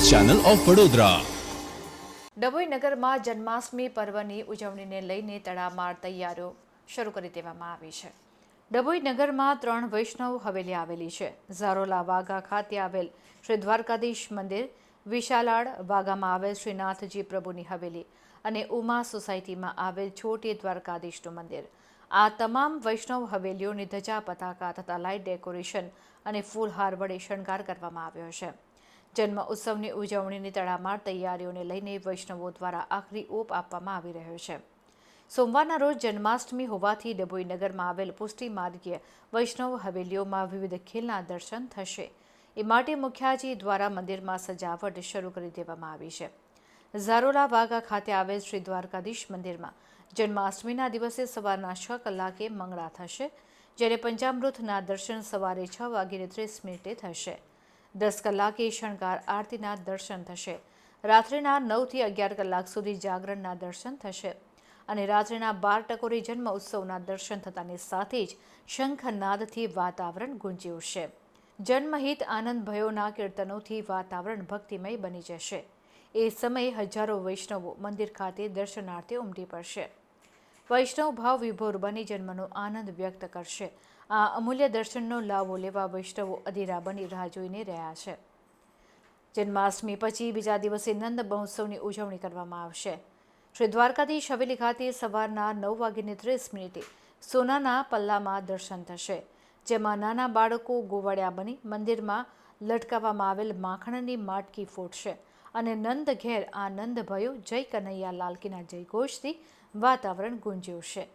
Channel of Vadodara. Dabhoi નગરમાં જન્માષ્ટમી પર્વની ઉજવણીને લઈને તડામાર તૈયારીઓ શરૂ કરી દેવામાં આવી છે। ડભોઈ નગરમાં 3 વૈષ્ણવ હવેલી આવેલી છે। ઝારોલા વાઘા ખાતે આવેલ શ્રી દ્વારકાધીશ મંદિર, વિશાલાડ વાઘામાં આવેલ શ્રીનાથજી પ્રભુની હવેલી અને ઉમા સોસાયટીમાં આવેલ છોટી દ્વારકાધીશનું મંદિર। આ તમામ વૈષ્ણવ હવેલીઓની ધજા પતાકા તથા લાઇટ ડેકોરેશન અને ફૂલહાર વડે શણગાર કરવામાં આવ્યો છે। જન્મ ઉત્સવની ઉજવણીની તડામાર તૈયારીઓને લઈને વૈષ્ણવો દ્વારા આખરી ઓપ આપવામાં આવી રહ્યો છે। સોમવારના રોજ જન્માષ્ટમી હોવાથી ડભોઈ નગરમાં આવેલ પુષ્ટિ માર્ગીય વૈષ્ણવ હવેલીઓમાં વિવિધ ખેલના દર્શન થશે એ માટે મુખ્યાજી દ્વારા મંદિરમાં સજાવટ શરૂ કરી દેવામાં આવી છે। ઝારોલા વાઘા ખાતે આવેલ શ્રી દ્વારકાધીશ મંદિરમાં જન્માષ્ટમીના દિવસે સવારના 6 કલાકે મંગળા થશે, જ્યારે પંચામૃતના દર્શન સવારે 6:30 થશે। 10 કલાકે શણગાર આરતીના દર્શન થશે। રાત્રિના 9 થી 11 કલાક સુધી જાગરણના દર્શન થશે અને રાત્રિના 12 ટકોરે જન્મ ઉત્સવના દર્શન થતાની સાથે જ શંખનાદથી વાતાવરણ ગુંજી ઉઠશે। જન્મહિત આનંદ ભયોના કીર્તનોથી વાતાવરણ ભક્તિમય બની જશે। એ સમયે હજારો વૈષ્ણવો મંદિર ખાતે દર્શનાર્થે ઉમટી પડશે। વૈષ્ણવ ભાવ વિભોર બની જન્મનો આનંદ વ્યક્ત કરશે। આ અમૂલ્ય દર્શનનો લાભો લેવા વૈષ્ણવો અધીરા બની રાહ જોઈને રહ્યા છે। જન્માષ્ટમી પછી બીજા દિવસે નંદ મહોત્સવની ઉજવણી કરવામાં આવશે। શ્રી દ્વારકાધીશ હવેલી ખાતે સવારના 9:30 સોનાના પલ્લામાં દર્શન થશે, જેમાં નાના બાળકો ગોવાળિયા બની મંદિરમાં લટકાવવામાં આવેલ માખણની માટકી ફોડશે અને નંદ ઘેર આનંદ ભયો જય કનૈયા લાલકીના જયઘોષથી વાતાવરણ ગુંજી ઉઠશે।